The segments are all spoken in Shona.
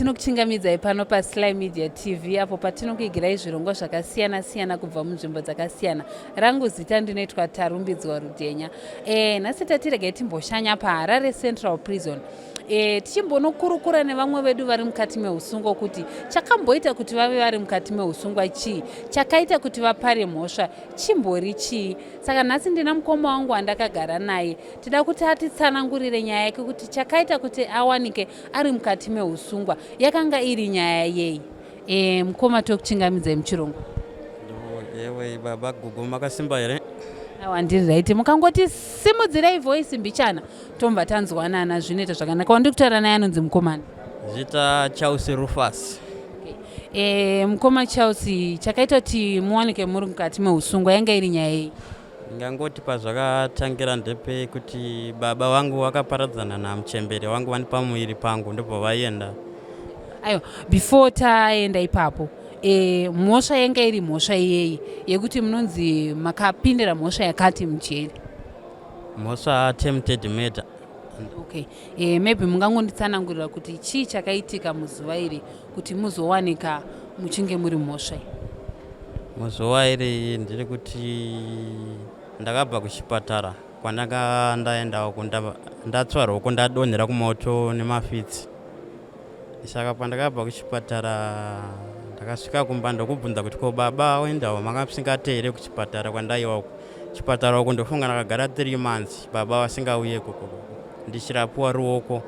tinokuchingamidzai pano paSly Media TV apo patinokuigirai zvirongwa zvakasiyana siyana kubva munzvimbo dzakasiyana. Rangu zita ndinoitwa Tarumbidzwa Rudhenya. Nhasi tatiregai timboshanya paHarare Central Prison. Tichimbonokurukura nevamwe vedu vari mukati meusungwa kuti chakamboita kuti vave vari mukati meusungwa chii, chakaita kuti vapare mhosva chimbori chii. Saka nhasi ndina mukoma wangu wandakagara naye, tida kuti atitsanangurire nyaya yake kuti chakaita kuti awanike ari mukati meusungwa yakanga iri nyaya yei. Mukoma tokuchingamidzai muchirongwa. Yewe baba Gugu makasimba here. Wandiri right, mukangoti simudzirei voice mbichana tomba tanzwanana zvinoita zvakanaka. Wandikutaura naye anonzi mukomana zita Chausi Rufus. Mukoma Chausi, chakaita kuti muwanike muri mukati meusungwa yanga iri nyaya yei? Ngangoti pazvakatangira ndepe kuti baba vangu vakaparadzana namuchembere wangu vani pamuiri pangu ndobva vaenda. Ayo, before taenda ipapo mhosva yanga iri mhosva yei yekuti munonzi makapindira mhosva yakati mujeri? Mhosva attempted murder. Okay. Maybe mungangonditsanangurira kuti chii chakaitika muzuva iri kuti muzowanika muchinge muri mhosva? Muzuva iri ndiri kuti ndakabva kuchipatara kwandanga ndaendawo ndatsvarwa uko ndadonhera kumoto nemafitsi. Saka pandakabva kuchipatara ndakasvika kumba ndokubvunza kuti ko baba waendawo makasingatei here kuchipatara kwandaiwa kuchipatara uko ndofunga ndakagara 3 months baba vasingauye koko ndichirapuwa ruoko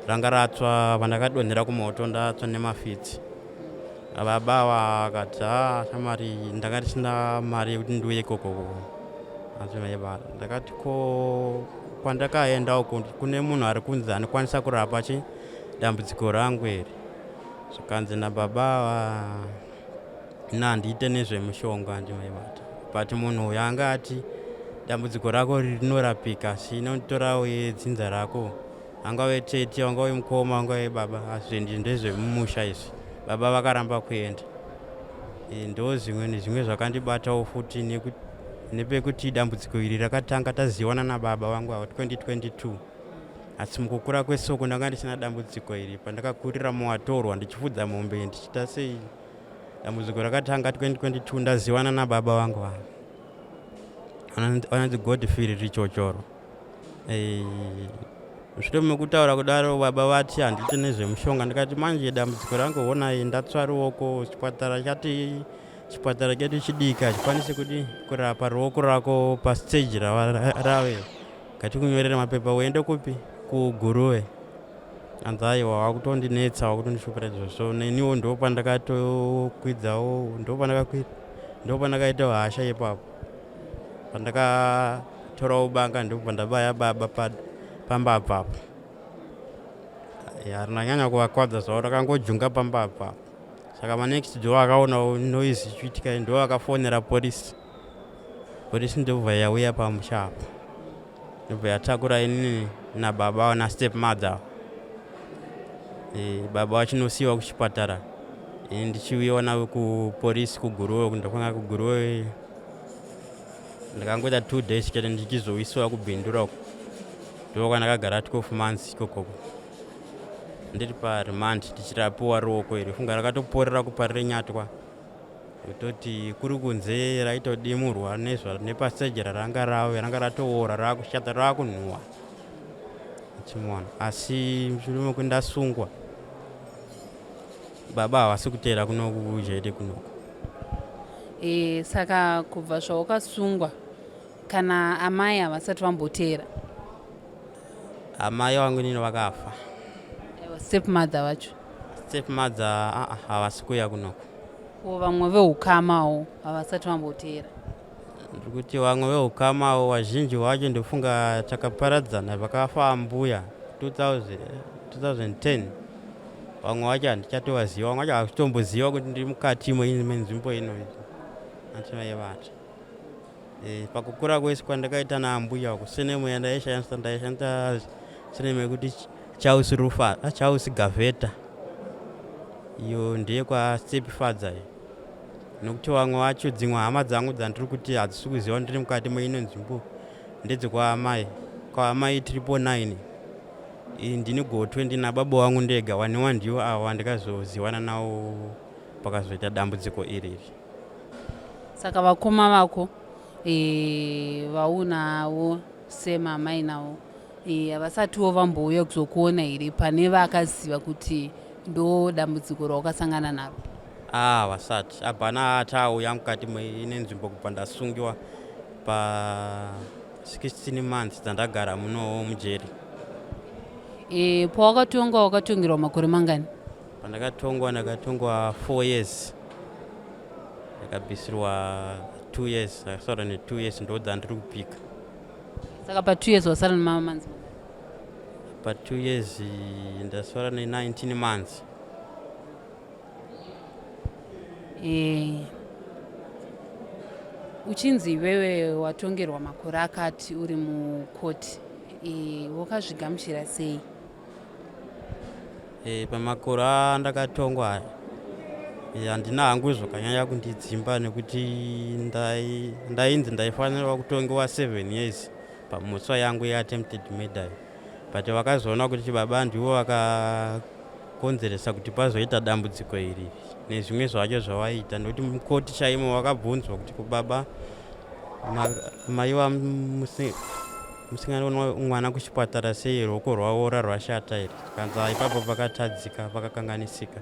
ranga ratsva pandakadonhera kumoto ndatsva nemafitsi. Baba vakati shamari ndanga ndisina mari yekuti ndiuye ikoko. Ndakati ko kwandakaenda uko kune munhu ari kunzi anokwanisa kurapa dambudziko rangu here. Zvakanzi naBaba nandiite nezvemushonga ndimaibata, but munhu uyu anga ati dambudziko rako rinorapika sinotora dzinza rako, angave tete angave mukoma angave baba, asi ndezvemumusha izvi. Baba vakaramba kuenda. Ndo zvimwe zvakandibatawo futi nepekuti dambudziko iri rakatanga taziwana naBaba vangu 2022. Asi mukukura kwesoko ndanga ndisina dambudziko iri. Pandakakurira muwatorwa ndichifudza mombe ndichita sei dambudziko rakatanga 2022 ndaziwana naBaba vangu vanonzi Godfrey Richochoro. Mushure mekutaura kudaro baba vati handiite nezvemushonga. Ndikati manje dambudziko rangu honai ndatsva ruoko, chipatara chedu chidiki hachikwanisi kurapa ruoko rako pastage rave. Ngatikunyorera mapepa uende kupi? Kuguruve. Anzaiwa wakutondinetsa wakutondishupira izvozvo. Neniwo ndo pandakatokwidzawo ndo pandakaita hasha ipapo. Pandakatorawo banga ndo pandabaya baba pamba apapo. Rinonyanya kuvakwadza zvavo rakangojunga pamba apapo. Saka manext ndo vakaonawo noise ichiitika ndo vakafonera polisi. Polisi ndobva yauya pamusha apo. Ndobva yatakura inini naBaba naStep Mother. Baba vachinosiyiwa kuchipatara. Ndichiuyawo navo kupolisi kuGuruwe, ndakwanga kuGuruwe. Ndakangoita 2 days chete ndichizoisiwa kuBhindura uko. Ndo kwandakagara 12 months ikoko. Ndiri paremand ndichirapuwa ruoko iri. Funga rakatoporera kuparire nyatwa. Kutoti kuri kunze raitodimurwa nepastage ranga ratoora rakushata rakunhuhwa. Chimwana. Asi mushure mekundasungwa baba havasi kuteera kunoku jete kunoko. Saka kubva zvawakasungwa kana amai havasati vamboteera? Amai vangu nini vakafa. Step mother vacho? Step mother havasi kuuya kunoko. Vamwe veukamawo havasati vamboteera? Ndikuti vamwe veukamawo vazhinji vacho ndofunga takaparadzana vakafa ambuya 2010. Vamwe vacho handichatovaziva, vamwe vacho havasitomboziva kuti ndiri mukati menzvimbo ino. Antivaivata. Pakukura kwese kwandakaita naambuya uko senemu ndaishandisa senemu yekuti Chausi Rufus, Chausi Gaveta. Iyo ndiye kwaStep Father. Nokuti vamwe vacho dzimwe hama dzangu dzandiri kuti hadzisi kuziva ndiri mukati meino nzvimbo ndedzekwaamai. Kwaamai 999. ndini gotwe ndina baba wangu ndega, waniwa ndiwo awa ndikazoziwana nawo pakazoita dambudziko iriri. Saka vakoma vako vaunavo semamai navo havasatiwo vambouya kuzokuona here pane vakaziva kuti ndo dambudziko raukasangana naro? Vasati abhana atauya mukati ine nzvimbo kubva ndasungiwa pa 16 months dzandagara muno mujeri. Pawakatongwa wakatongerwa makore mangani? Pandakatongwa ndakatongwa 4 years, ndakabvisirwa 2 years, ndakasara ne2 years ndo dzandiri kupika. Saka pa 2 years wasara nemamanzi? Pa 2 years ndasara ne19 months. Uchinzi iwewe watongerwa makore akati uri mukoti, wakazvigamuchira sei? Pamakore andakatongwa handina hangu zvakanyanya kundidzimba nekuti ndainzi ndaifanirwa kutongewa 7 years pamuswa yangu yeattempted murder, but vakazoona kuti baba ndivo vakakonzeresa kuti pazoita dambudziko iri nezvimwe zvacho zvavaita, nokuti mukoti chaimo wakabvunzwa kuti kubaba maiwa musingana mwana kuchipatara sei, ruoko rwavo rwashata here? Tikanzi ipapo pakatadzika, pakakanganisika.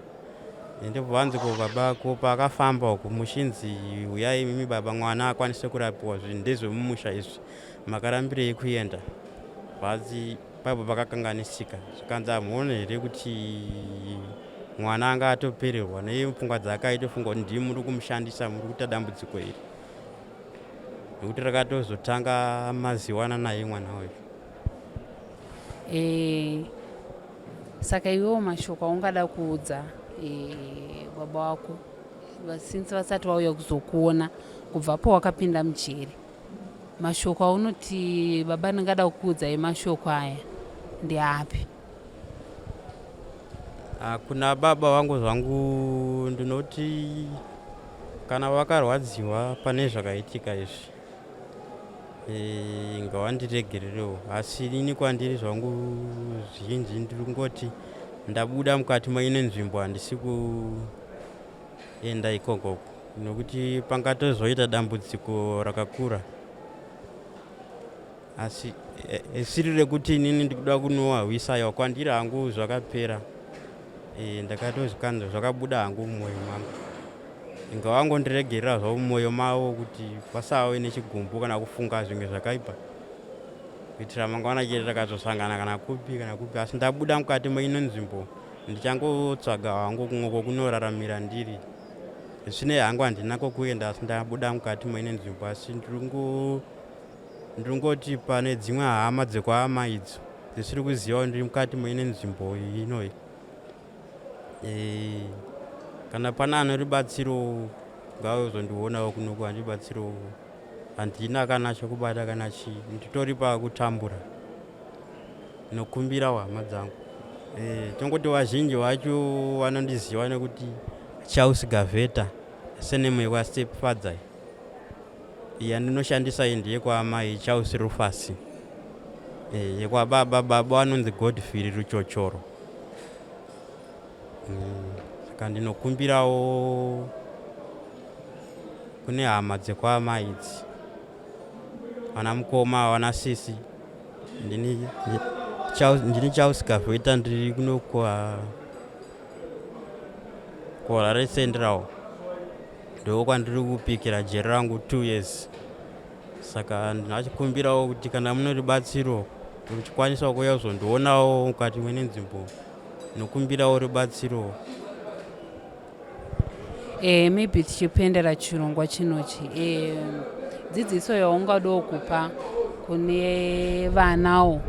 Ndipo vanzi kubaba ko pakafamba uku mushinzi uyai mimi baba mwana akwanise kurapiwa, zvinhu ndezvemumusha izvi, makarambirei kuenda? Bhazi ipapo pakakanganisika. Zvikanzi hamuone here kuti mwana anga atopererwa nepfungwa dzake aitofunga kuti ndimi muri kumushandisa, muri kuita dambudziko iri, nekuti rakatozotanga maziwana naye mwana uyu. Saka iwewo mashoko aungada kuudza baba wako since vasati vauya kuzokuona kubvapo wakapinda mujeri, mashoko aunoti baba ndingada kukuudza emashoko aya ndeapi? Kuna baba vangu zvangu ndinoti kana vakarwadziwa pane zvakaitika izvi, ngavandiregererewo, asi ini kwandiri zvangu zvinji ndiri kungoti ndabuda mukati maine nzvimbo handisi kuenda ikoko, nokuti pangatozoita dambudziko rakakura, asi siri rekuti inini ndikuda kunowarwisaiwa, kwandiri hangu zvakapera. Ndakatozvikanza zvakabuda hangu mumwoyo mangu, ngavangondiregerera zvavo mumwoyo mavo kuti vasave nechigumbu kana kufunga zvimwe zvakaipa, kuitira mangwana chete takazosangana kana kupi kana kupi. Asi ndabuda mukati maino nzvimbo, ndichangotsvaga hangu kumwe kunoraramira ndiri. Zvinei hangu handina kokuenda, asi ndabuda mukati maine nzvimbo, asi ndiringoti pane dzimwe hama dzekwahama idzo dzisiri kuziva ndiri mukati maine nzvimbo inoi. Kana pana anoribatsiro ngauzondionawo kunoku, handibatsiro handina kana chokubata kana chii, nditori pakutambura nokumbira hama dzangu. Tongoti vazhinji vacho vanondiziva nekuti Charles Gaveta, senemu yekwastepfather. Yandinoshandisa iyi ndeyekwaamai Charles Rufus, yekwababa baba vanonzi Godfrey Ruchochoro. Saka ndinokumbirawo kune hama dzekwaamai idzi, vana mukoma, vana sisi. Ndini Charles Gaveta, ndiri kuno kuHarare Central, ndo kwandiri kupikira jeri rangu 2 years. Saka ndinachikumbirawo kuti kana mune rubatsiro muchikwanisa kuuya kuzondionawo mukati mene nzvimbo, nokumbirawo rubatsiro. Maybe tichipendera chirongwa chinochi, dzidziso yaungadawo kupa kune vanawo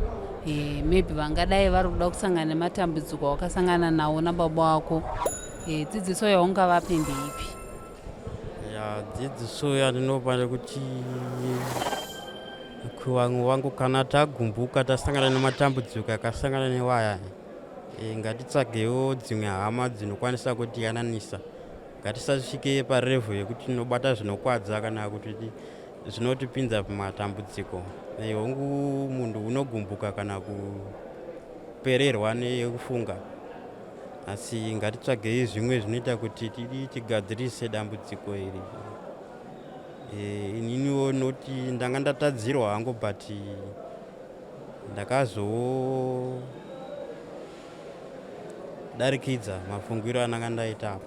maybe vangadai vari kuda kusangana nematambudziko awakasangana nawo nababa wako, dzidziso yaungavape ndeipi? Dzidziso yandinopa ndekuti kuvamwe vangu, kana tagumbuka tasangana nematambudziko akasangana newaya, ngatitsagewo dzimwe hama dzinokwanisa kutiyananisa. Ngatisasvike parevo yekuti tinobata zvinokwadza kana kuti zvinotipinza pamatambudziko. Hongu munhu unogumbuka kana kupererwa nekufunga, asi ngatitsvagei zvimwe zvinoita kuti tigadzirise dambudziko iri. Ininiwo noti ndanga ndatadzirwa hangu but ndakazodarikidza mafungiro ananga ndaita.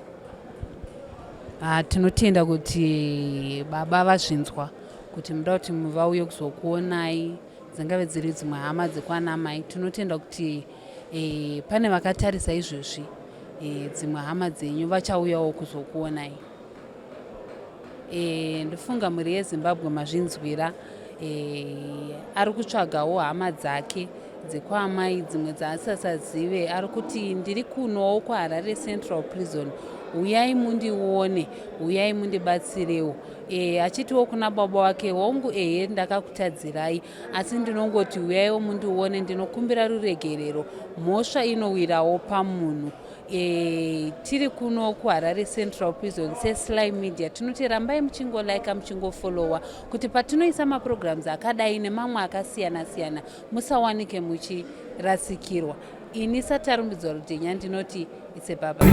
Tinotenda kuti baba vazvinzwa kuti muda kuti vauye kuzokuonai, dzingave dziri dzimwe hama dzekwana mai. Tinotenda kuti pane vakatarisa izvozvi, dzimwe hama dzenyu vachauyawo kuzokuonai. Ndofunga mhuri yeZimbabwe mazvinzwira, ari kutsvagawo hama dzake dzekwamai dzimwe dzaasasazive. Ari kuti ndiri kunowo kuHarare Central Prison, uyai mundione, uyai mundibatsirewo. Achitiwo kuna baba wake, hongu ndakakutadzirai, asi ndinongoti uyaiwo mundione, ndinokumbira ruregerero, mhosva inowirawo pamunhu. Tiri kuno kuHarare Central Prison seSly Media, tinoti rambai muchingolaika, muchingofollowa kuti patinoisa maprograms akadai nemamwe akasiyana siyana musawanike muchirasikirwa. Ini Satarumbidzwa Rudhenya ndinoti it's a baba.